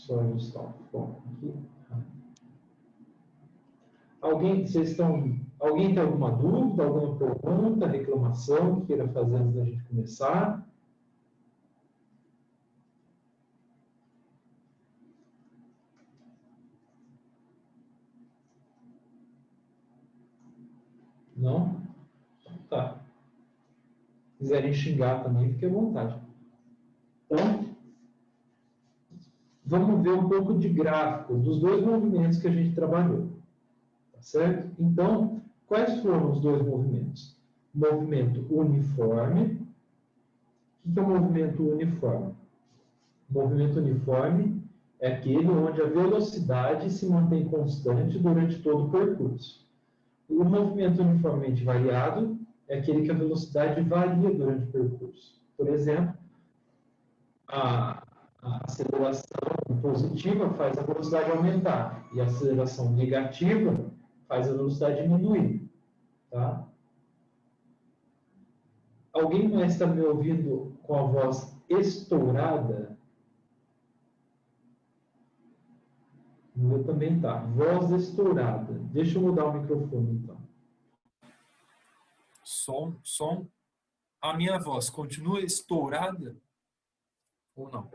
Só ajustar o foco aqui. Alguém tem alguma dúvida, alguma pergunta, reclamação que queira fazer antes da gente começar? Não? Tá. Se quiserem xingar também, fique à vontade. Então, vamos ver um pouco de gráfico dos dois movimentos que a gente trabalhou. Tá certo? Então, quais foram os dois movimentos? Movimento uniforme. O que é o movimento uniforme? O movimento uniforme é aquele onde a velocidade se mantém constante durante todo o percurso. O movimento uniformemente variado é aquele que a velocidade varia durante o percurso. Por exemplo, a aceleração positiva faz a velocidade aumentar e a aceleração negativa faz a velocidade diminuir. Tá? Alguém mais está me ouvindo com a voz estourada? O meu também está. Voz estourada. Deixa eu mudar o microfone, então. Som. A minha voz continua estourada? Ou não?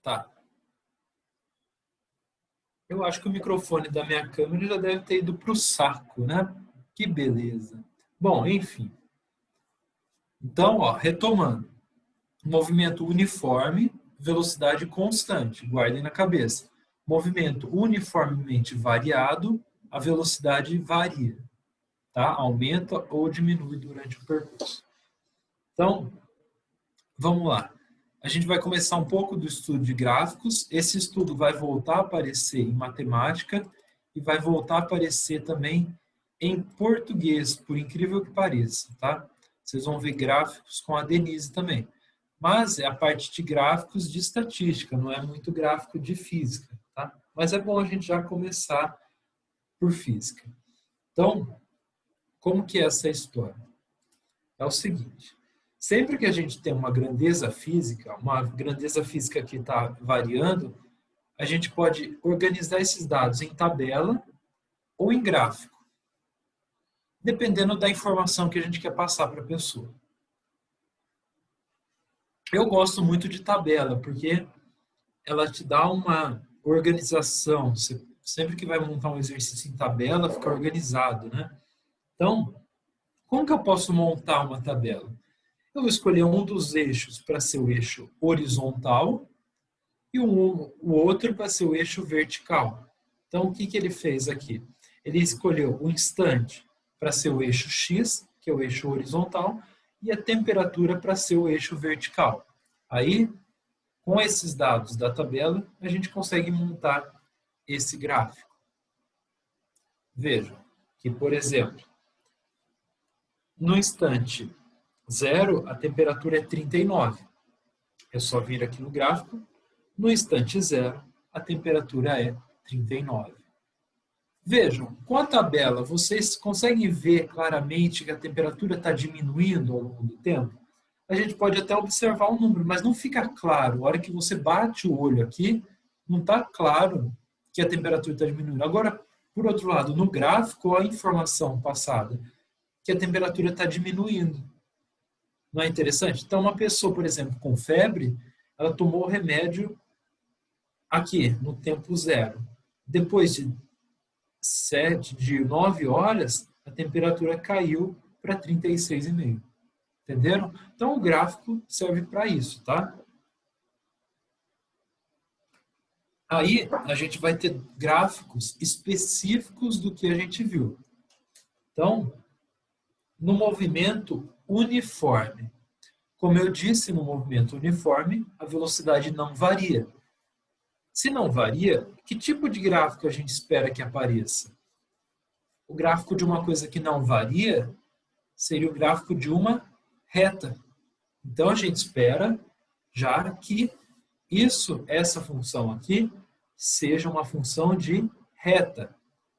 Tá. Eu acho que o microfone da minha câmera já deve ter ido para o saco, né? Que beleza. Bom, enfim. Então, ó, retomando. Movimento uniforme, velocidade constante. Guardem na cabeça. Movimento uniformemente variado, a velocidade varia. Tá? Aumenta ou diminui durante o percurso. Então, vamos lá. A gente vai começar um pouco do estudo de gráficos. Esse estudo vai voltar a aparecer em matemática e vai voltar a aparecer também em português, por incrível que pareça, tá? Vocês vão ver gráficos com a Denise também. Mas é a parte de gráficos de estatística, não é muito gráfico de física, tá? Mas é bom a gente já começar por física. Então, como que é essa história? É o seguinte, sempre que a gente tem uma grandeza física que está variando, a gente pode organizar esses dados em tabela ou em gráfico, dependendo da informação que a gente quer passar para a pessoa. Eu gosto muito de tabela, porque ela te dá uma organização. Você, sempre que vai montar um exercício em tabela, fica organizado, né? Então, como que eu posso montar uma tabela? Eu vou escolher um dos eixos para ser o eixo horizontal e o outro para ser o eixo vertical. Então, o que ele fez aqui? Ele escolheu o instante para ser o eixo X, que é o eixo horizontal, e a temperatura para ser o eixo vertical. Aí, com esses dados da tabela, a gente consegue montar esse gráfico. Vejam que, por exemplo, no instante 0, a temperatura é 39. É só vir aqui no gráfico. No instante 0, a temperatura é 39. Vejam, com a tabela, vocês conseguem ver claramente que a temperatura está diminuindo ao longo do tempo? A gente pode até observar um número, mas não fica claro. A hora que você bate o olho aqui, não está claro que a temperatura está diminuindo. Agora, por outro lado, no gráfico, a informação passada, que a temperatura está diminuindo. Não é interessante? Então, uma pessoa, por exemplo, com febre, ela tomou o remédio aqui, no tempo 0. Depois de 9 horas, a temperatura caiu para 36,5. Entenderam? Então, o gráfico serve para isso, tá? Aí, a gente vai ter gráficos específicos do que a gente viu. Então, no movimento uniforme. Como eu disse, no movimento uniforme, a velocidade não varia. Se não varia, que tipo de gráfico a gente espera que apareça? O gráfico de uma coisa que não varia seria o gráfico de uma reta. Então, a gente espera já que essa função aqui, seja uma função de reta.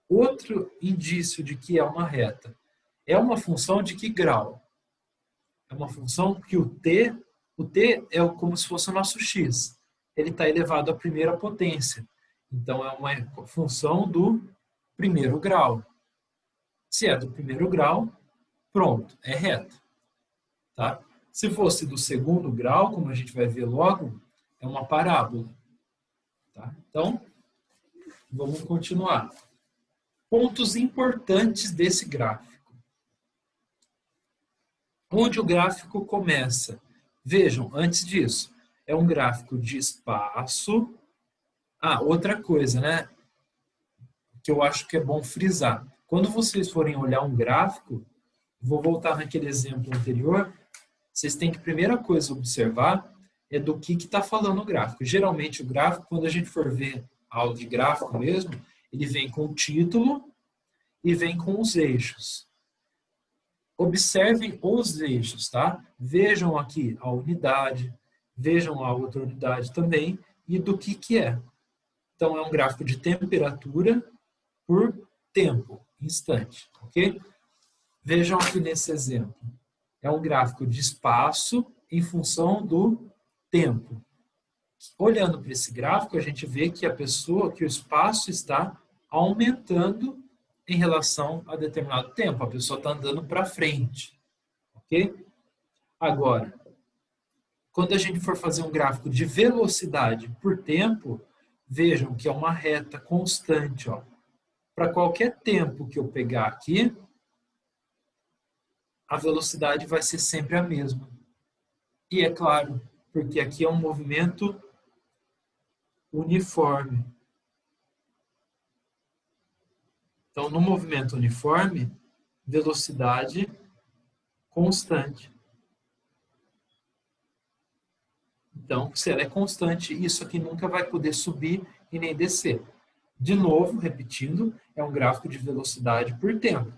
Outro indício de que é uma reta é uma função de que grau? É uma função que o t, O t é como se fosse o nosso x. Ele está elevado à primeira potência. Então, é uma função do primeiro grau. Se é do primeiro grau, pronto, é reto. Tá? Se fosse do segundo grau, como a gente vai ver logo, é uma parábola. Tá? Então, vamos continuar. Pontos importantes desse gráfico. Onde o gráfico começa? Vejam, antes disso, é um gráfico de espaço. Outra coisa, né? Que eu acho que é bom frisar. Quando vocês forem olhar um gráfico, vou voltar naquele exemplo anterior, vocês têm que, primeira coisa, observar é do que está falando o gráfico. Geralmente, o gráfico, quando a gente for ver a aula de gráfico mesmo, ele vem com o título e vem com os eixos. Observem os eixos, tá? Vejam aqui a unidade, vejam a outra unidade também e do que é. Então, é um gráfico de temperatura por tempo, instante, ok? Vejam aqui nesse exemplo. É um gráfico de espaço em função do tempo. Olhando para esse gráfico, a gente vê que que o espaço está aumentando em relação a determinado tempo. A pessoa está andando para frente, ok? Agora, quando a gente for fazer um gráfico de velocidade por tempo, vejam que é uma reta constante, ó. Para qualquer tempo que eu pegar aqui, a velocidade vai ser sempre a mesma. E é claro, porque aqui é um movimento uniforme. Então, no movimento uniforme, velocidade constante. Então, se ela é constante, isso aqui nunca vai poder subir e nem descer. De novo, repetindo, é um gráfico de velocidade por tempo.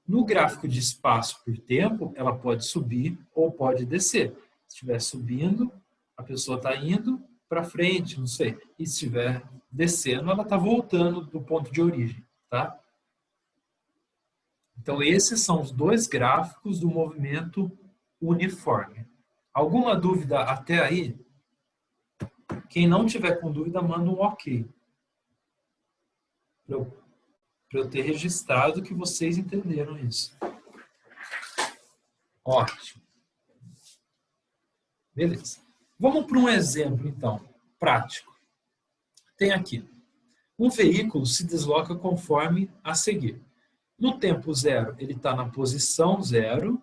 No gráfico de espaço por tempo, ela pode subir ou pode descer. Se estiver subindo, a pessoa está indo para frente, não sei. E se estiver descendo, ela está voltando do ponto de origem, tá? Então, esses são os dois gráficos do movimento uniforme. Alguma dúvida até aí? Quem não tiver com dúvida, manda um ok. Para eu ter registrado que vocês entenderam isso. Ótimo. Beleza. Vamos para um exemplo, então, prático. Tem aqui. Um veículo se desloca conforme a seguir. No tempo 0, ele está na posição 0.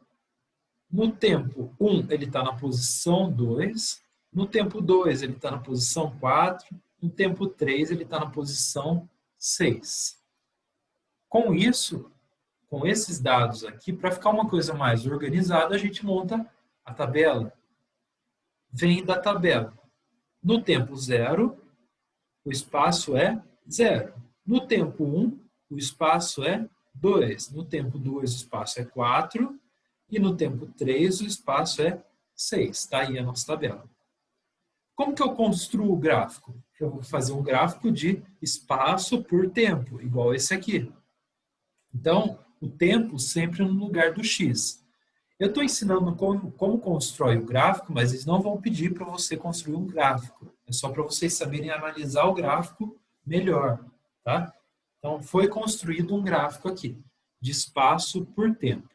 No tempo 1, ele está na posição 2. No tempo 2, ele está na posição 4. No tempo 3, ele está na posição 6. Com isso, com esses dados aqui, para ficar uma coisa mais organizada, a gente monta a tabela. Vem da tabela. No tempo 0, o espaço é 0. No tempo 1, o espaço é 2. No tempo 2, o espaço é 4. E no tempo 3, o espaço é 6. Está aí a nossa tabela. Como que eu construo o gráfico? Eu vou fazer um gráfico de espaço por tempo, igual esse aqui. Então, o tempo sempre no lugar do x. Eu estou ensinando como constrói o gráfico, mas eles não vão pedir para você construir um gráfico. É só para vocês saberem analisar o gráfico melhor. Tá? Então, foi construído um gráfico aqui, de espaço por tempo.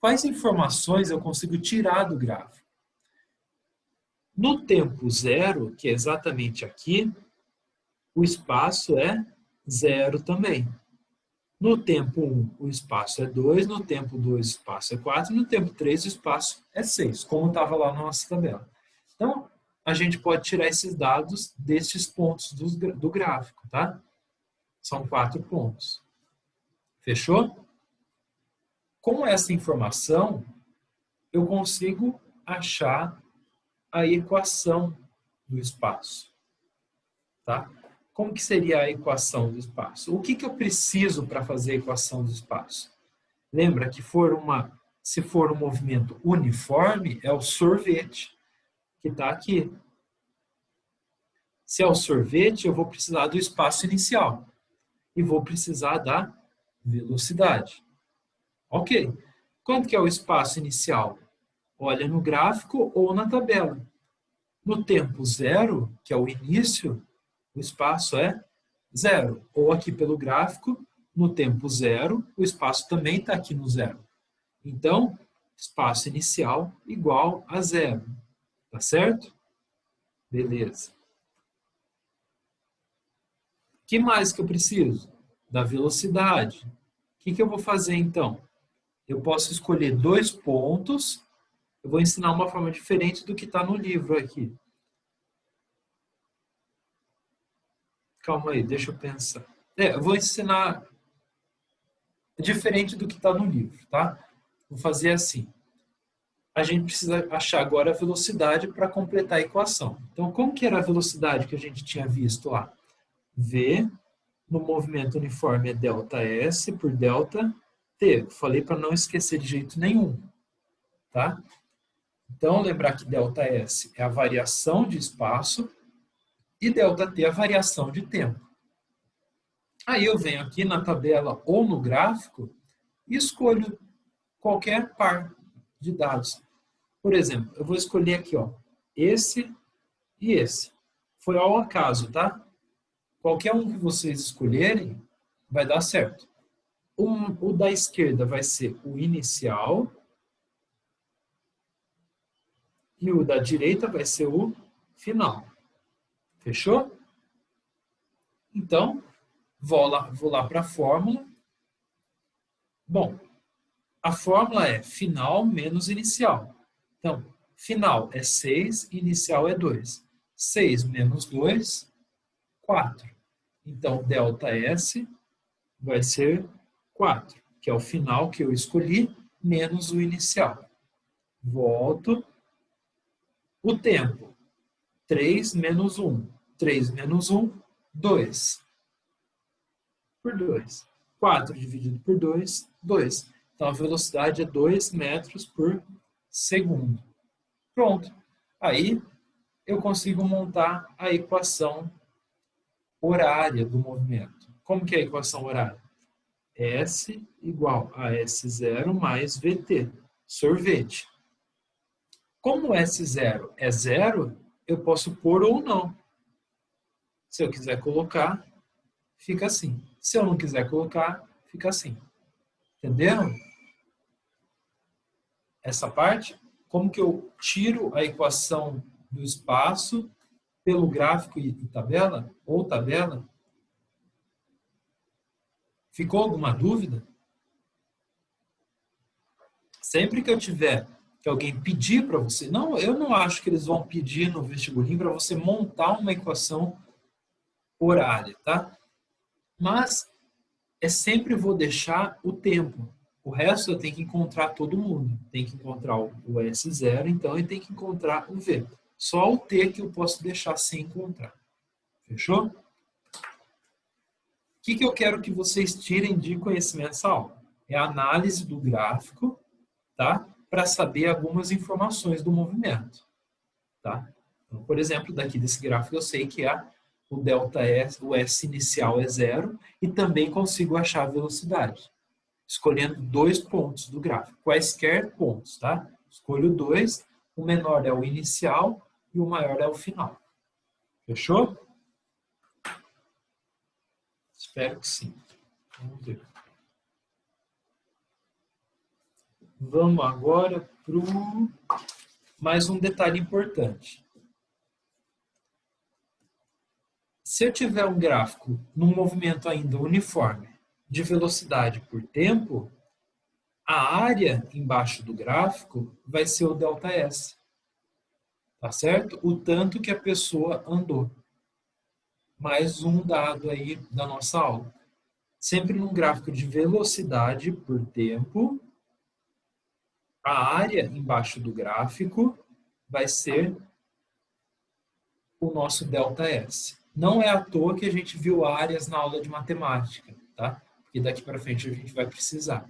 Quais informações eu consigo tirar do gráfico? No tempo 0, que é exatamente aqui, o espaço é 0 também. No tempo 1, o espaço é 2, no tempo 2, o espaço é 4, no tempo 3, o espaço é 6, como estava lá na nossa tabela. Então, a gente pode tirar esses dados destes pontos do gráfico, tá? São 4 pontos. Fechou? Com essa informação, eu consigo achar a equação do espaço, tá? Como que seria a equação do espaço? O que eu preciso para fazer a equação do espaço? Lembra que se for um movimento uniforme, é o sorvete, que está aqui. Se é o sorvete, eu vou precisar do espaço inicial. E vou precisar da velocidade. Ok. Quanto que é o espaço inicial? olha no gráfico ou na tabela. No tempo zero, que é o início, o espaço é zero. Ou aqui pelo gráfico, no tempo zero, o espaço também está aqui no zero. Então, espaço inicial igual a zero. Tá certo? Beleza. O que mais que eu preciso? Da velocidade. O que eu vou fazer então? Eu posso escolher 2 pontos. Eu vou ensinar uma forma diferente do que está no livro aqui. Calma aí, deixa eu pensar. Eu vou ensinar diferente do que está no livro, tá? Vou fazer assim. A gente precisa achar agora a velocidade para completar a equação. Então, como que era a velocidade que a gente tinha visto lá? V no movimento uniforme é ΔS por ΔT. Falei para não esquecer de jeito nenhum, tá? Então, lembrar que ΔS é a variação de espaço e ΔT é a variação de tempo. Aí eu venho aqui na tabela ou no gráfico e escolho qualquer par de dados. Por exemplo, eu vou escolher aqui, ó, esse e esse. Foi ao acaso, tá? Qualquer um que vocês escolherem vai dar certo. O da esquerda vai ser o inicial e o da direita vai ser o final. Fechou? Então, vou lá para a fórmula. Bom, a fórmula é final menos inicial. Então, final é 6, inicial é 2. 6 menos 2, 4. Então, ΔS vai ser 4, que é o final que eu escolhi, menos o inicial. Volto. O tempo, 3 menos 1. 3 menos 1, 2. Por 2. 4 dividido por 2, 2. Então, a velocidade é 2 metros por segundo. Pronto. Aí, eu consigo montar a equação horária do movimento. Como que é a equação horária? S igual a S0 mais VT, sorvete. Como S0 é zero, eu posso pôr ou não. Se eu quiser colocar, fica assim. Se eu não quiser colocar, fica assim. Entenderam? Essa parte? Como que eu tiro a equação do espaço pelo gráfico e tabela? Ou tabela? Ficou alguma dúvida? Sempre que eu tiver que alguém pedir para você, não, eu não acho que eles vão pedir no vestibulinho para você montar uma equação horária, tá? Mas sempre vou deixar o tempo. O resto eu tenho que encontrar todo mundo. Tem que encontrar o S0, então, e tem que encontrar o V. Só o T que eu posso deixar sem encontrar. Fechou? O que eu quero que vocês tirem de conhecimento dessa aula? É a análise do gráfico, tá? Para saber algumas informações do movimento, tá? Então, por exemplo, daqui desse gráfico eu sei que o ΔS, o S inicial é zero e também consigo achar a velocidade, escolhendo 2 pontos do gráfico, quaisquer pontos, tá? Escolho 2, o menor é o inicial e o maior é o final. Fechou? Espero que sim. Vamos ver. Vamos agora para mais um detalhe importante. Se eu tiver um gráfico num movimento ainda uniforme de velocidade por tempo, a área embaixo do gráfico vai ser o ΔS. Tá certo? O tanto que a pessoa andou. Mais um dado aí da nossa aula. Sempre num gráfico de velocidade por tempo, a área embaixo do gráfico vai ser o nosso ΔS. Não é à toa que a gente viu áreas na aula de matemática, tá? Porque daqui para frente a gente vai precisar.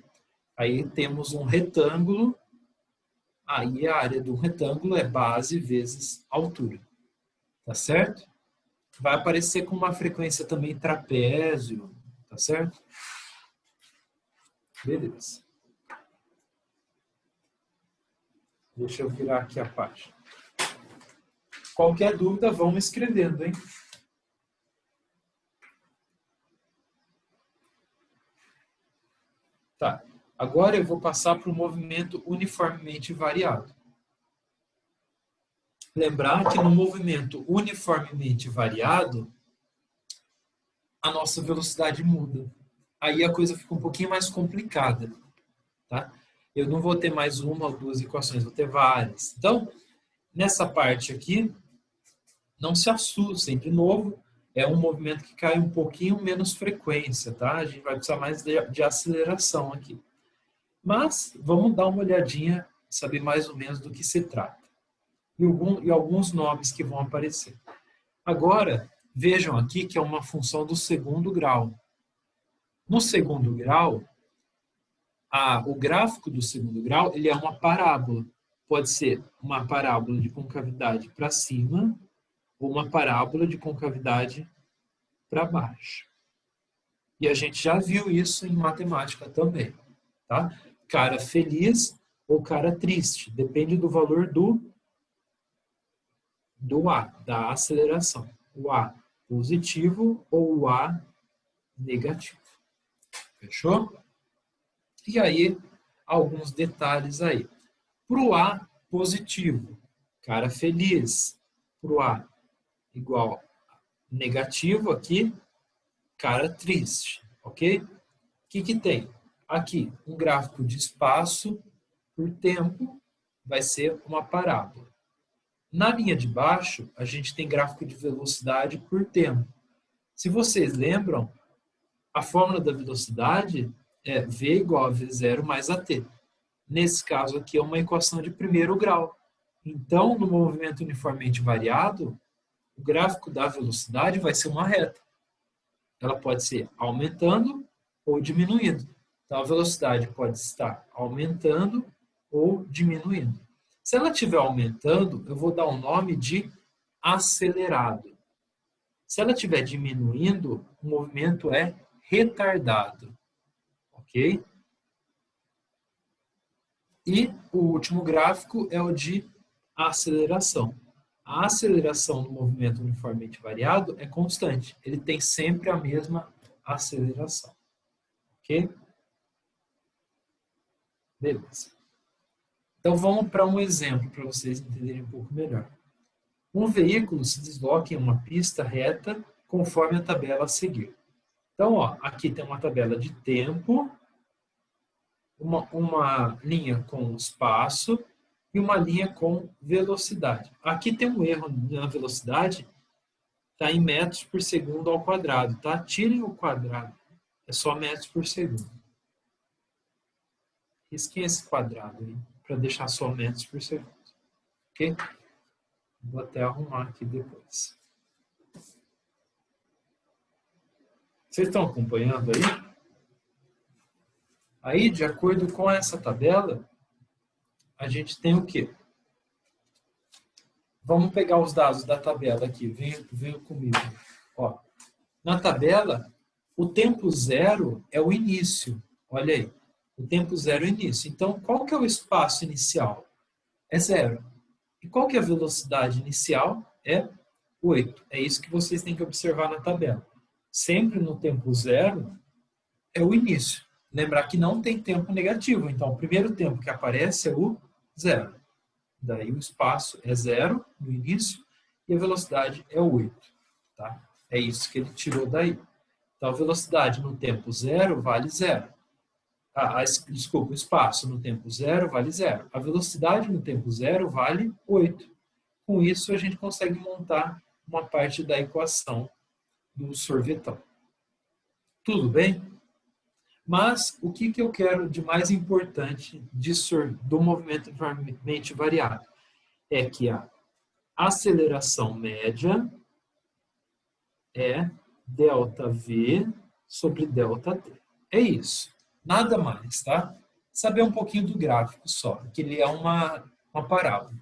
Aí temos um retângulo, aí a área do retângulo é base vezes altura, tá certo? Vai aparecer com uma frequência também trapézio, tá certo? Beleza. Deixa eu virar aqui a página. Qualquer dúvida, vão escrevendo, hein? Tá. Agora eu vou passar para o movimento uniformemente variado. Lembrar que no movimento uniformemente variado, a nossa velocidade muda. Aí a coisa fica um pouquinho mais complicada, tá? Eu não vou ter mais uma ou duas equações, vou ter várias. Então, nessa parte aqui, não se assustem, de novo, é um movimento que cai um pouquinho menos frequência, tá? A gente vai precisar mais de aceleração aqui. Mas, vamos dar uma olhadinha, saber mais ou menos do que se trata. E alguns nomes que vão aparecer. Agora, vejam aqui que é uma função do segundo grau. No segundo grau, o gráfico do segundo grau ele é uma parábola. Pode ser uma parábola de concavidade para cima ou uma parábola de concavidade para baixo. E a gente já viu isso em matemática também. Tá? Cara feliz ou cara triste. Depende do valor do A, da aceleração. O A positivo ou o A negativo. Fechou? E aí, alguns detalhes aí. Para o A positivo, cara feliz. Para o A igual negativo aqui, cara triste. Ok? O que tem? Aqui, um gráfico de espaço por tempo vai ser uma parábola. Na linha de baixo, a gente tem gráfico de velocidade por tempo. Se vocês lembram, a fórmula da velocidade é v igual a v0 mais at. Nesse caso aqui é uma equação de primeiro grau. Então, no movimento uniformemente variado, o gráfico da velocidade vai ser uma reta. Ela pode ser aumentando ou diminuindo. Então, a velocidade pode estar aumentando ou diminuindo. Se ela estiver aumentando, eu vou dar o nome de acelerado. Se ela estiver diminuindo, o movimento é retardado. Ok? E o último gráfico é o de aceleração. A aceleração no movimento uniformemente variado é constante. Ele tem sempre a mesma aceleração. Ok? Beleza. Então vamos para um exemplo para vocês entenderem um pouco melhor. Um veículo se desloca em uma pista reta conforme a tabela a seguir. Então, ó, aqui tem uma tabela de tempo, uma linha com espaço e uma linha com velocidade. Aqui tem um erro na velocidade, está em metros por segundo ao quadrado, tá? Tirem o quadrado, é só metros por segundo. Risquem esse quadrado aí, para deixar só metros por segundo. Ok? Vou até arrumar aqui depois. Vocês estão acompanhando aí? Aí, de acordo com essa tabela, a gente tem o quê? Vamos pegar os dados da tabela aqui. Venham comigo. Ó, na tabela, o tempo zero é o início. Olha aí. O tempo zero é o início. Então, qual que é o espaço inicial? É zero. E qual que é a velocidade inicial? É 8. É isso que vocês têm que observar na tabela. Sempre no tempo zero é o início. Lembrar que não tem tempo negativo. Então, o primeiro tempo que aparece é o zero. Daí o espaço é zero no início e a velocidade é 8. Tá? É isso que ele tirou daí. Então, a velocidade no tempo zero vale zero. Desculpa, o espaço no tempo zero vale zero. A velocidade no tempo zero vale 8. Com isso, a gente consegue montar uma parte da equação do sorvetão. Tudo bem? Mas o que eu quero de mais importante do movimento uniformemente variado? É que a aceleração média é ΔV sobre ΔT. É isso. Nada mais, tá? Saber um pouquinho do gráfico só, que ele é uma parábola,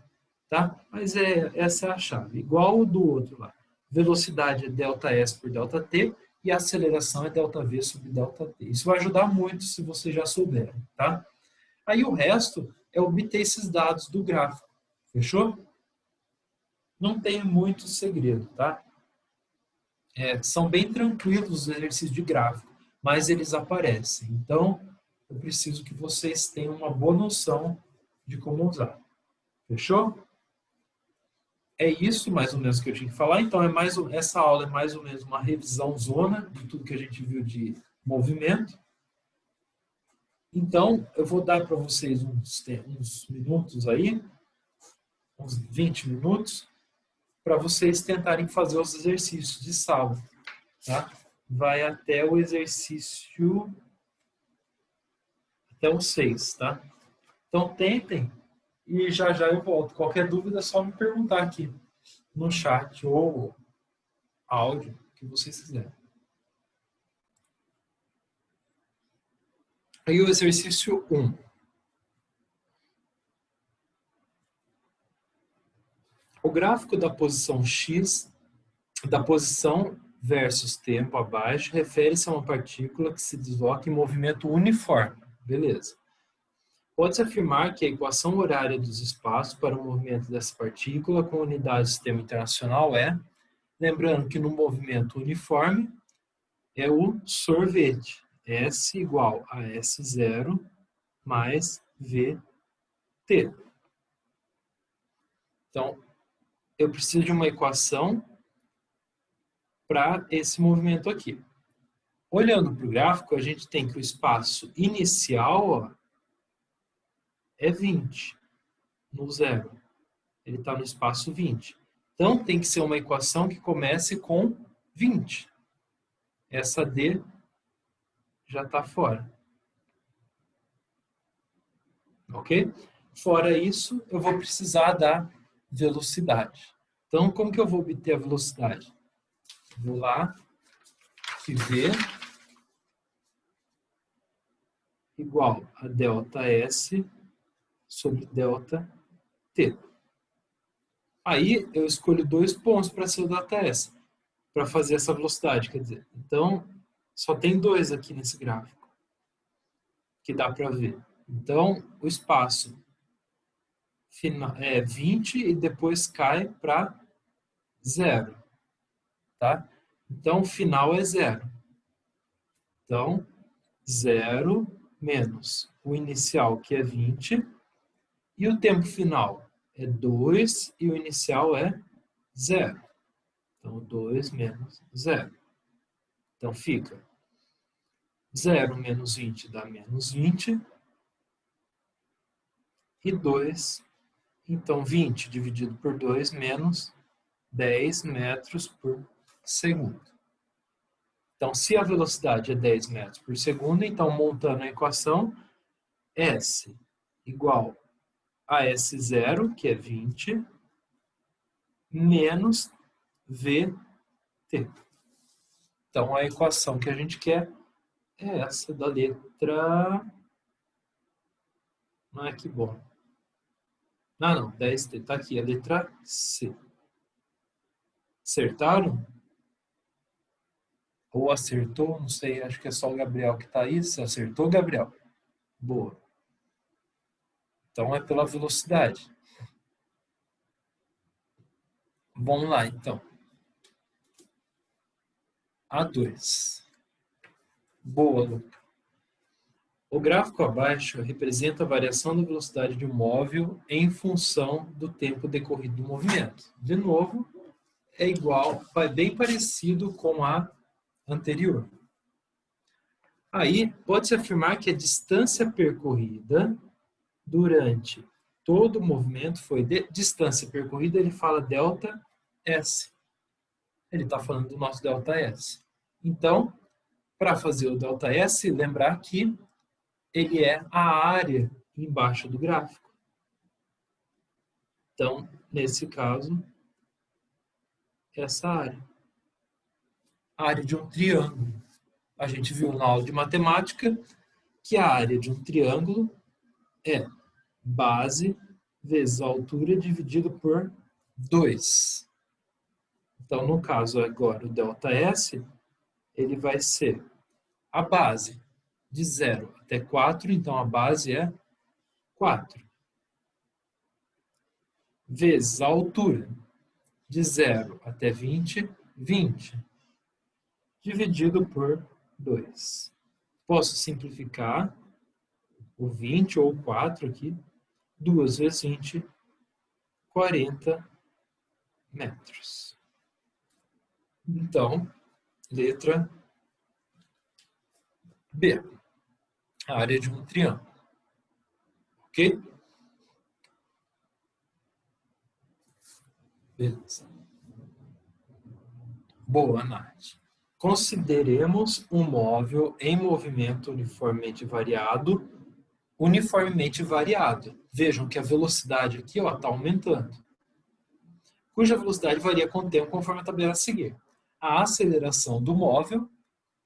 tá? Mas essa é a chave. Igual o do outro lá. Velocidade é ΔS por ΔT e a aceleração é ΔV sobre ΔT. Isso vai ajudar muito se vocês já souberem, tá? Aí o resto é obter esses dados do gráfico. Fechou? Não tem muito segredo, tá? São bem tranquilos os exercícios de gráfico, mas eles aparecem. Então, eu preciso que vocês tenham uma boa noção de como usar. Fechou? É isso mais ou menos que eu tinha que falar. Então, essa aula é mais ou menos uma revisão zona de tudo que a gente viu de movimento. Então, eu vou dar para vocês uns minutos aí, uns 20 minutos, para vocês tentarem fazer os exercícios de sábado, tá? Vai até o exercício, até o 6, tá? Então, tentem e já eu volto. Qualquer dúvida é só me perguntar aqui no chat ou áudio, que vocês quiserem. Aí o exercício 1. O gráfico da posição X, da posição versus tempo abaixo, refere-se a uma partícula que se desloca em movimento uniforme. Beleza. Pode-se afirmar que a equação horária dos espaços para o movimento dessa partícula com unidade do sistema internacional é, lembrando que no movimento uniforme é o sorvete, S igual a S0 mais VT. Então, eu preciso de uma equação para esse movimento aqui. Olhando para o gráfico, a gente tem que o espaço inicial, ó, é 20 no zero. Ele está no espaço 20. Então, tem que ser uma equação que comece com 20. Essa D já está fora. Ok? Fora isso, eu vou precisar da velocidade. Então, como que eu vou obter a velocidade? Vou lá, que V igual a ΔS sobre ΔT. Aí, eu escolho 2 pontos para ser o ΔS, para fazer essa velocidade, quer dizer. Então, só tem 2 aqui nesse gráfico, que dá para ver. Então, o espaço é 20 e depois cai para 0. Tá? Então, o final é 0. Então, 0 menos o inicial, que é 20, e o tempo final é 2 e o inicial é 0. Então, 2 menos 0. Então, fica 0 menos 20 dá menos 20. E 2, então 20 dividido por 2 menos 10 metros por segundo. Então, se a velocidade é 10 metros por segundo, então, montando a equação, S igual a S0, que é 20, menos VT. Então, a equação que a gente quer é essa da letra... Ah, que bom. Ah, não, 10T. Está aqui, a letra C. Acertaram? Ou acertou, não sei, acho que é só o Gabriel que está aí. Você acertou, Gabriel? Boa. Então, é pela velocidade. Vamos lá, então. A2. Boa, Luca. O gráfico abaixo representa a variação da velocidade de um móvel em função do tempo decorrido do movimento. De novo, é igual, bem parecido com a anterior. Aí, pode-se afirmar que a distância percorrida durante todo o movimento foi distância percorrida, ele fala ΔS. Ele está falando do nosso ΔS. Então, para fazer o ΔS, lembrar que ele é a área embaixo do gráfico. Então, nesse caso, essa área. A área de um triângulo. A gente viu na aula de matemática que a área de um triângulo é base vezes a altura dividido por 2. Então, no caso agora, o ΔS, ele vai ser a base de 0 até 4, então a base é 4. vezes a altura, de 0 até 20, 20, dividido por 2. Posso simplificar o 20 ou 4 aqui. 2 vezes 20, 40 metros. Então, letra B, a área de um triângulo. Ok? Beleza. Boa, Nath. Consideremos um móvel em movimento uniformemente variado. Vejam que a velocidade aqui está aumentando, cuja velocidade varia com o tempo conforme a tabela a seguir. A aceleração do móvel,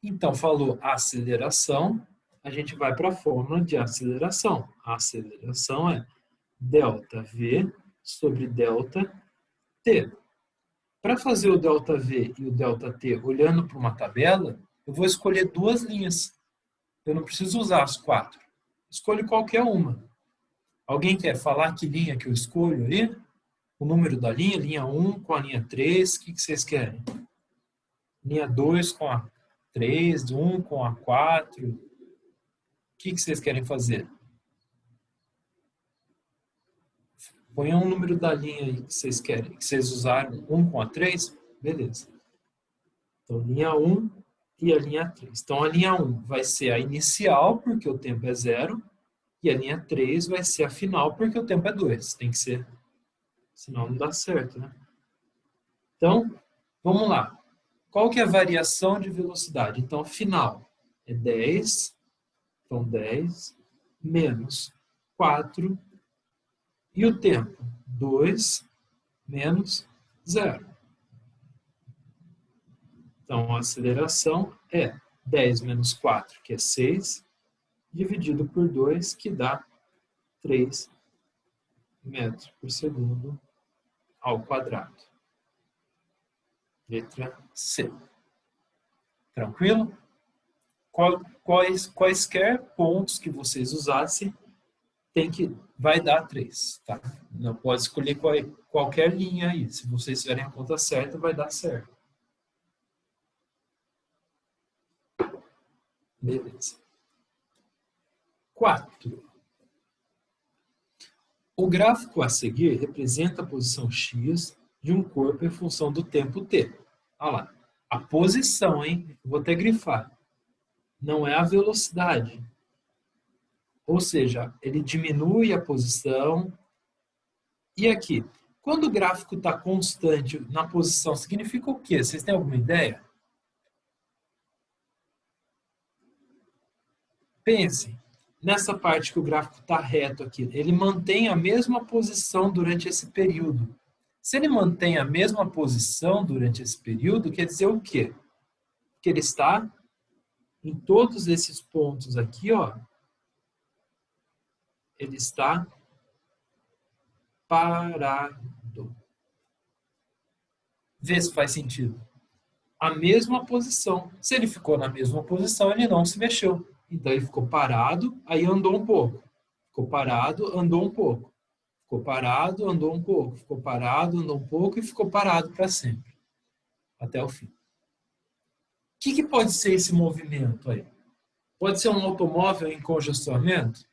então falou aceleração, a gente vai para a fórmula de aceleração. A aceleração é ΔV sobre ΔT. Para fazer o ΔV e o ΔT olhando para uma tabela, eu vou escolher duas linhas. Eu não preciso usar as 4. Escolho qualquer uma. Alguém quer falar que linha que eu escolho aí? O número da linha 1 com a linha 3, o que vocês querem? Linha 2 com a 3, 1 com a 4. O que vocês querem fazer? Põe um número da linha aí que vocês querem, que vocês usaram 1 com a 3, beleza. Então, linha 1 e a linha 3. Então, a linha 1 vai ser a inicial, porque o tempo é 0, e a linha 3 vai ser a final, porque o tempo é 2. Tem que ser, senão não dá certo, né? Então, vamos lá. Qual que é a variação de velocidade? Então, final é 10, então 10, menos 4, e o tempo? 2 menos 0. Então, a aceleração é 10 menos 4, que é 6, dividido por 2, que dá 3 metros por segundo ao quadrado. Letra C. Tranquilo? Quaisquer pontos que vocês usassem, vai dar 3. Tá? Não pode escolher qualquer linha aí. Se vocês tiverem a conta certa, vai dar certo. Beleza. 4. O gráfico a seguir representa a posição X de um corpo em função do tempo T. Olha lá. A posição, hein? Vou até grifar. Não é a velocidade. Ou seja, ele diminui a posição. E aqui? Quando o gráfico está constante na posição, significa o quê? Vocês têm alguma ideia? Pensem. Nessa parte que o gráfico está reto aqui, ele mantém a mesma posição durante esse período. Se ele mantém a mesma posição durante esse período, quer dizer o quê? Que ele está em todos esses pontos aqui, ó, ele está parado. Vê se faz sentido. A mesma posição. Se ele ficou na mesma posição, ele não se mexeu. Então ele ficou parado, aí andou um pouco. Ficou parado, andou um pouco. Ficou parado, andou um pouco. Ficou parado, andou um pouco e ficou parado para sempre. Até o fim. O que pode ser esse movimento aí? Pode ser um automóvel em congestionamento?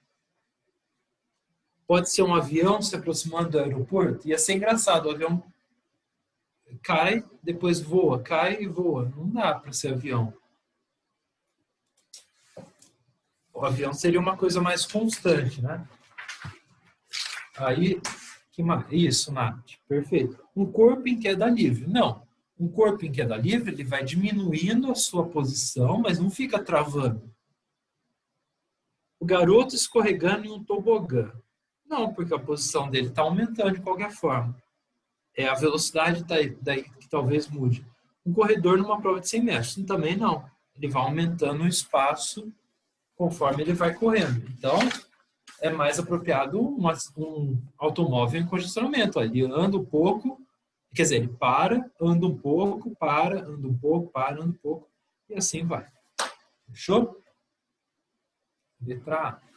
Pode ser um avião se aproximando do aeroporto? Ia ser engraçado, o avião cai, depois voa, cai e voa. Não dá para ser avião. O avião seria uma coisa mais constante, né? Aí, isso, Nath, perfeito. Um corpo em queda livre. Não. Um corpo em queda livre, ele vai diminuindo a sua posição, mas não fica travando. O garoto escorregando em um tobogã. Não, porque a posição dele está aumentando de qualquer forma. É a velocidade daí que talvez mude. Um corredor numa prova de 100 metros. Também não. Ele vai aumentando o espaço conforme ele vai correndo. Então, é mais apropriado um automóvel em congestionamento. Ele anda um pouco, quer dizer, ele para, anda um pouco, para, anda um pouco, para, anda um pouco, e assim vai. Fechou? Letra A.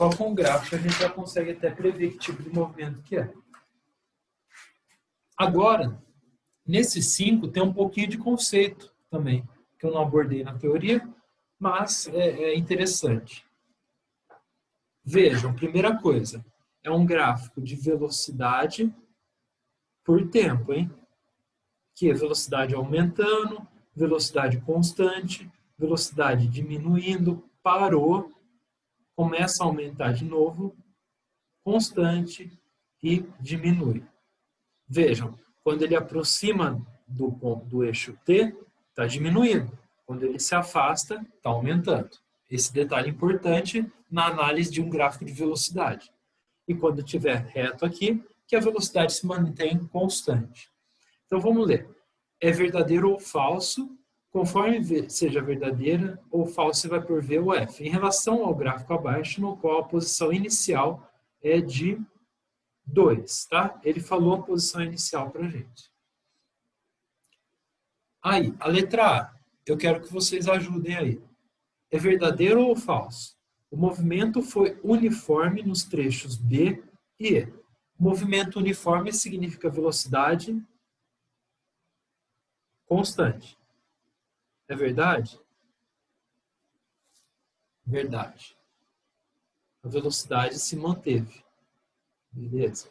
Só com o gráfico a gente já consegue até prever que tipo de movimento que é. Agora, nesses 5 tem um pouquinho de conceito também, que eu não abordei na teoria, mas é interessante. Vejam, primeira coisa, é um gráfico de velocidade por tempo, hein? Que é velocidade aumentando, velocidade constante, velocidade diminuindo, parou, começa a aumentar de novo, constante e diminui. Vejam, quando ele aproxima do ponto do eixo T, está diminuindo. Quando ele se afasta, está aumentando. Esse detalhe é importante na análise de um gráfico de velocidade. E quando estiver reto aqui, que a velocidade se mantém constante. Então vamos ler. É verdadeiro ou falso? Conforme seja verdadeira ou falso, você vai por V ou F. Em relação ao gráfico abaixo, no qual a posição inicial é de 2, tá? Ele falou a posição inicial para a gente. Aí, a letra A, eu quero que vocês ajudem aí. É verdadeiro ou falso? O movimento foi uniforme nos trechos B e E. Movimento uniforme significa velocidade constante. É verdade? Verdade. A velocidade se manteve. Beleza?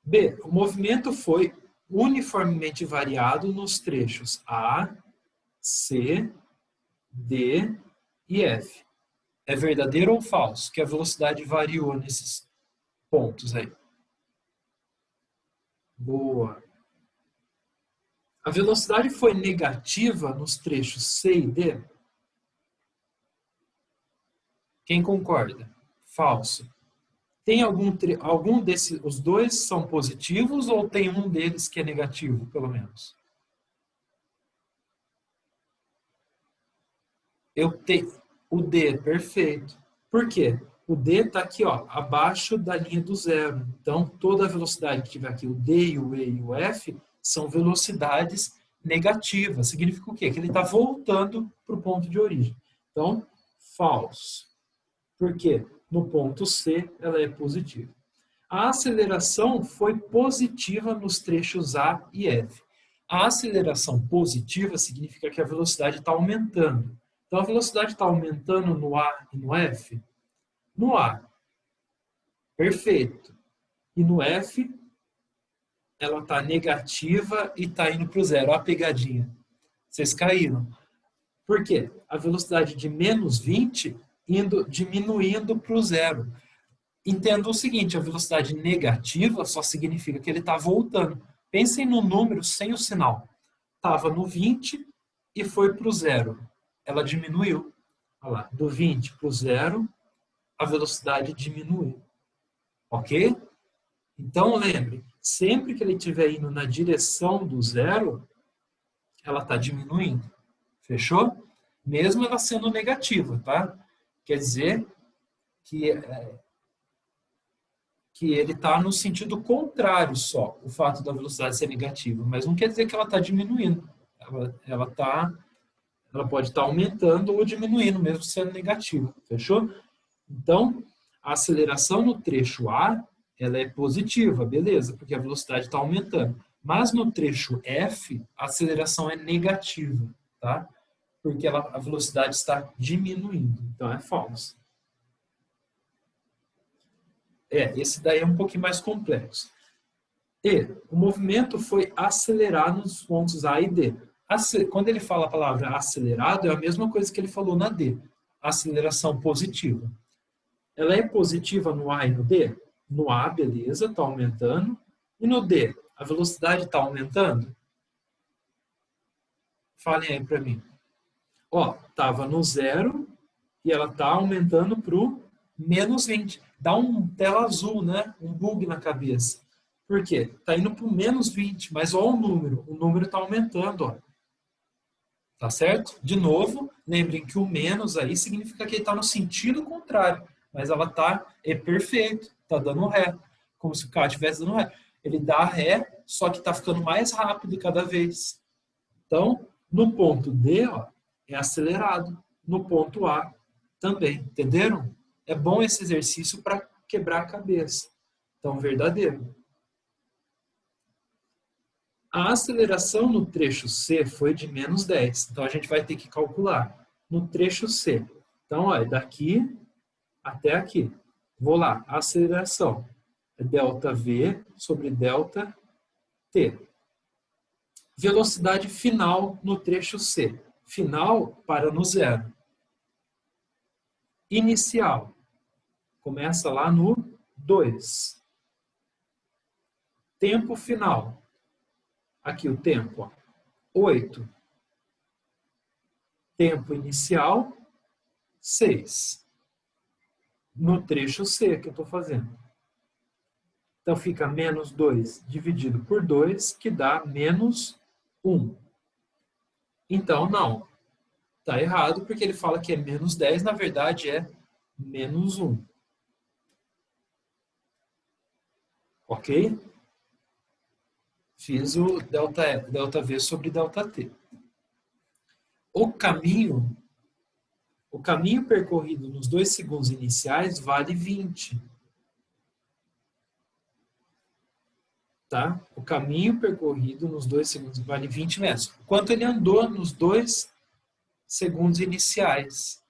B. O movimento foi uniformemente variado nos trechos A, C, D e F. É verdadeiro ou falso que a velocidade variou nesses pontos aí? Boa. A velocidade foi negativa nos trechos C e D? Quem concorda? Falso. Tem algum desses, os dois são positivos ou tem um deles que é negativo, pelo menos? Eu tenho o D, perfeito. Por quê? O D está aqui, ó, abaixo da linha do zero. Então, toda a velocidade que tiver aqui, o D, o E e o F, são velocidades negativas. Significa o quê? Que ele está voltando para o ponto de origem. Então, falso. Por quê? No ponto C, ela é positiva. A aceleração foi positiva nos trechos A e F. A aceleração positiva significa que a velocidade está aumentando. Então, a velocidade está aumentando no A e no F? No A, perfeito. E no F, ela está negativa e está indo para o zero. Olha a pegadinha. Vocês caíram. Por quê? A velocidade de menos 20 diminuindo para o zero. Entenda o seguinte, a velocidade negativa só significa que ele está voltando. Pensem no número sem o sinal. Estava no 20 e foi para o zero. Ela diminuiu. Olha lá, do 20 para o zero, a velocidade diminui. Ok? Então, lembre, sempre que ele estiver indo na direção do zero, ela está diminuindo. Fechou? Mesmo ela sendo negativa, tá? Quer dizer que ele está no sentido contrário só, o fato da velocidade ser negativa, mas não quer dizer que ela está diminuindo. Ela pode estar aumentando ou diminuindo, mesmo sendo negativa. Fechou? Então, a aceleração no trecho A, ela é positiva, beleza, porque a velocidade está aumentando. Mas no trecho F, a aceleração é negativa, tá? Porque a velocidade está diminuindo. Então, é falso. Esse daí é um pouquinho mais complexo. E o movimento foi acelerado nos pontos A e D. Quando ele fala a palavra acelerado, é a mesma coisa que ele falou na D. Aceleração positiva. Ela é positiva no A e no D? No A, beleza, está aumentando. E no D, a velocidade está aumentando? Falem aí para mim. Ó, estava no zero e ela está aumentando para o menos 20. Dá um tela azul, né? Um bug na cabeça. Por quê? Está indo para o menos 20, mas olha o número está aumentando, ó. Tá certo? De novo, lembrem que o menos aí significa que ele está no sentido contrário, mas ela está perfeito, está dando ré, como se o carro estivesse dando ré. Ele dá ré, só que está ficando mais rápido cada vez. Então, no ponto D, ó, é acelerado. No ponto A, também. Entenderam? é bom esse exercício para quebrar a cabeça. Então, verdadeiro. A aceleração no trecho C foi de menos 10. Então, a gente vai ter que calcular no trecho C. Então, ó, daqui até aqui. Vou lá, a aceleração é ΔV sobre ΔT. Velocidade final no trecho C. Final para no zero. Inicial. Começa lá no 2. Tempo final. Aqui o tempo, ó, 8. Tempo inicial, 6. No trecho C que eu estou fazendo. Então fica menos 2 dividido por 2, que dá menos 1. Então, não. Está errado, porque ele fala que é menos 10, na verdade é menos 1. Ok? Fiz o ΔV sobre ΔT. O caminho percorrido nos 2 segundos iniciais vale 20. Tá? O caminho percorrido nos 2 segundos vale 20 metros. Quanto ele andou nos 2 segundos iniciais?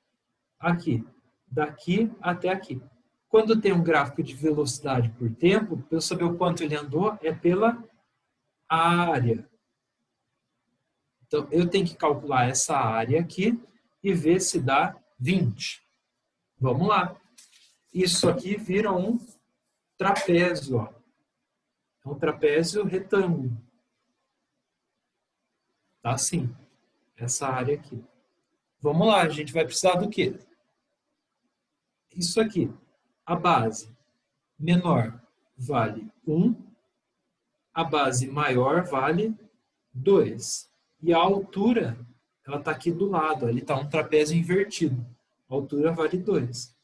Aqui. Daqui até aqui. Quando tem um gráfico de velocidade por tempo, para eu saber o quanto ele andou, é pela área. Então, eu tenho que calcular essa área aqui e ver se dá 20. Vamos lá. Isso aqui vira um trapézio, ó. É um trapézio retângulo. Tá assim. Essa área aqui. Vamos lá, a gente vai precisar do quê? Isso aqui. A base menor vale 1. A base maior vale 2. E a altura, ela está aqui do lado. Ele está um trapézio invertido. A altura vale 2.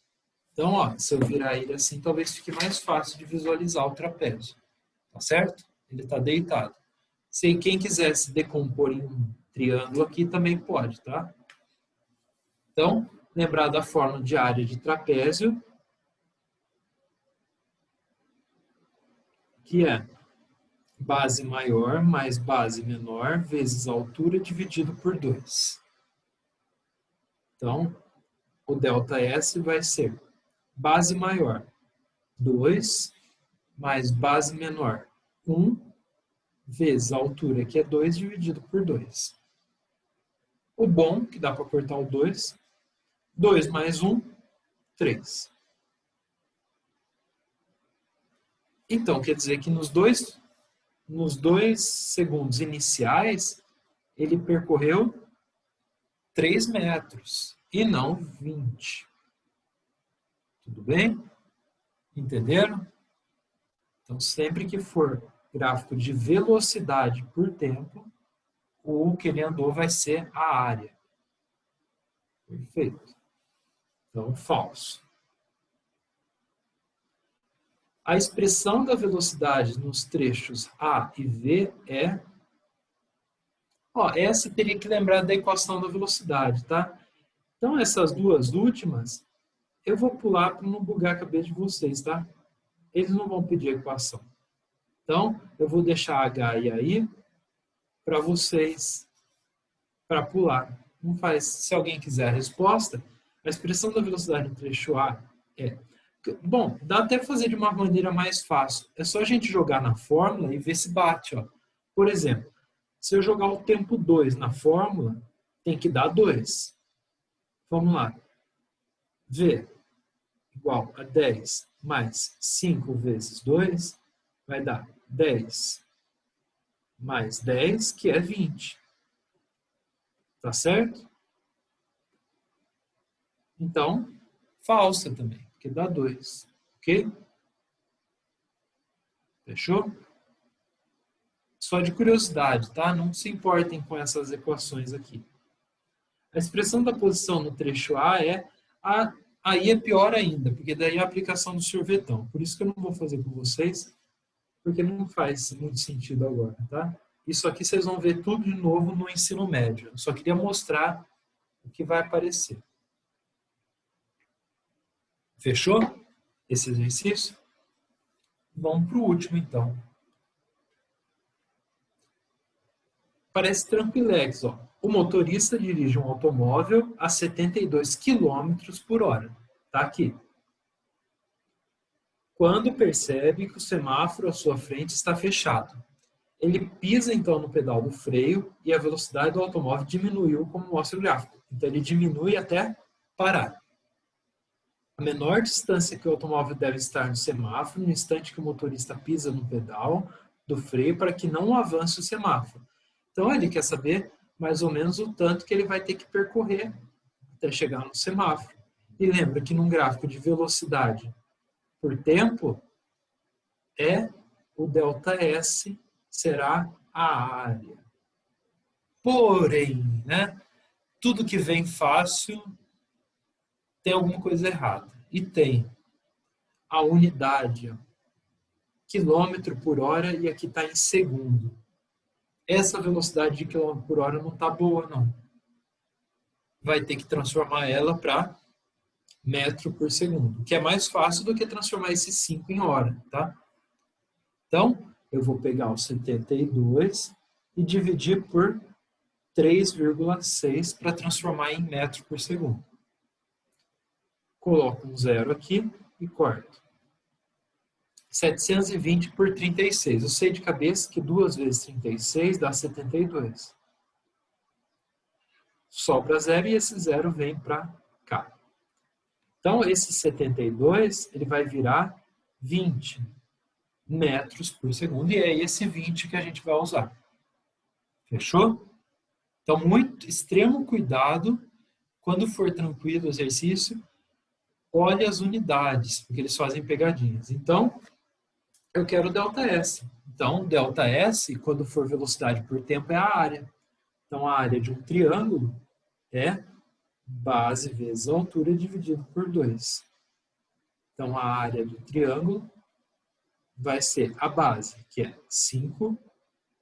Então, ó, se eu virar ele assim, talvez fique mais fácil de visualizar o trapézio. Tá certo? Ele está deitado. Se quem quiser se decompor em um triângulo aqui, também pode, tá? Então, lembrar da fórmula de área de trapézio, que é base maior mais base menor vezes a altura dividido por 2. Então, o ΔS vai ser base maior, 2, mais base menor, 1, vezes a altura, que é 2, dividido por 2. O bom, que dá para cortar o 2, 2 mais 1, 3. Então, quer dizer que nos dois segundos iniciais, ele percorreu 3 metros e não 20. Tudo bem? Entenderam? Então, sempre que for gráfico de velocidade por tempo, o que ele andou vai ser a área. Perfeito. Então, falso. A expressão da velocidade nos trechos A e V é... Ó, essa teria que lembrar da equação da velocidade, tá? Então, essas duas últimas, eu vou pular para não bugar a cabeça de vocês, tá? Eles não vão pedir a equação. Então, eu vou deixar H e aí para vocês, para pular. Não faz. Se alguém quiser a resposta, a expressão da velocidade no trecho A é... Bom, dá até fazer de uma maneira mais fácil. É só a gente jogar na fórmula e ver se bate. Ó. Por exemplo, se eu jogar o tempo 2 na fórmula, tem que dar 2. Vamos lá. V igual a 10 mais 5 vezes 2 vai dar 10 mais 10, que é 20. Tá certo? Então, falsa também, porque dá 2. Ok? Fechou? Só de curiosidade, tá? Não se importem com essas equações aqui. A expressão da posição no trecho A é... Aí é pior ainda, porque daí é a aplicação do sorvetão. Por isso que eu não vou fazer com vocês, porque não faz muito sentido agora, tá? Isso aqui vocês vão ver tudo de novo no ensino médio. Eu só queria mostrar o que vai aparecer. Fechou esse exercício? Vamos para o último, então. Parece tranquilex, ó. O motorista dirige um automóvel a 72 km por hora. Tá aqui. Quando percebe que o semáforo à sua frente está fechado. Ele pisa, então, no pedal do freio e a velocidade do automóvel diminuiu, como mostra o gráfico. Então, ele diminui até parar. A menor distância que o automóvel deve estar no semáforo no instante que o motorista pisa no pedal do freio para que não avance o semáforo. Então, ele quer saber mais ou menos o tanto que ele vai ter que percorrer até chegar no semáforo. E lembra que num gráfico de velocidade por tempo, o ΔS será a área. Porém, tudo que vem fácil tem alguma coisa errada. E tem a unidade, quilômetro por hora, e aqui está em segundo. Essa velocidade de quilômetro por hora não está boa, não. Vai ter que transformar ela para metro por segundo, que é mais fácil do que transformar esse 5 em hora, tá? Então, eu vou pegar o 72 e dividir por 3,6 para transformar em metro por segundo. Coloco um zero aqui e corto. 720 por 36. Eu sei de cabeça que 2 vezes 36 dá 72. Sobra zero e esse zero vem para cá. Então, esse 72 ele vai virar 20 metros por segundo. E é esse 20 que a gente vai usar. Fechou? Então, extremo cuidado. Quando for tranquilo o exercício, olhe as unidades, porque eles fazem pegadinhas. Então, eu quero ΔS. Então, ΔS, quando for velocidade por tempo, é a área. Então, a área de um triângulo é base vezes a altura dividido por 2. Então, a área do triângulo vai ser a base, que é 5,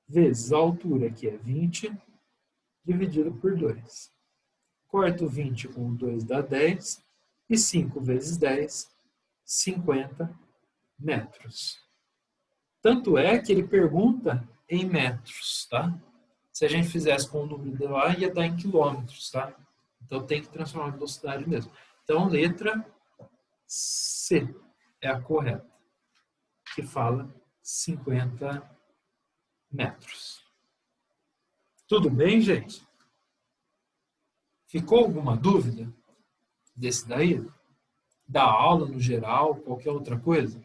vezes a altura, que é 20, dividido por 2. Corto 20 com 2 dá 10, e 5 vezes 10, 50 metros. Tanto é que ele pergunta em metros, tá? Se a gente fizesse com o número de lá, ia dar em quilômetros, tá? Então tem que transformar em velocidade mesmo. Então, letra C é a correta, que fala 50 metros. Tudo bem, gente? Ficou alguma dúvida desse daí? Da aula no geral, qualquer outra coisa?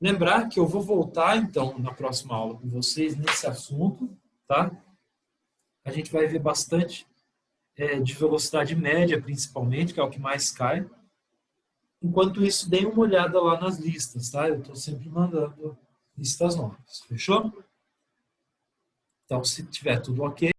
Lembrar que eu vou voltar, então, na próxima aula com vocês nesse assunto, tá? A gente vai ver bastante de velocidade média, principalmente, que é o que mais cai. Enquanto isso, deem uma olhada lá nas listas, tá? Eu estou sempre mandando listas novas. Fechou? Então, se tiver tudo ok,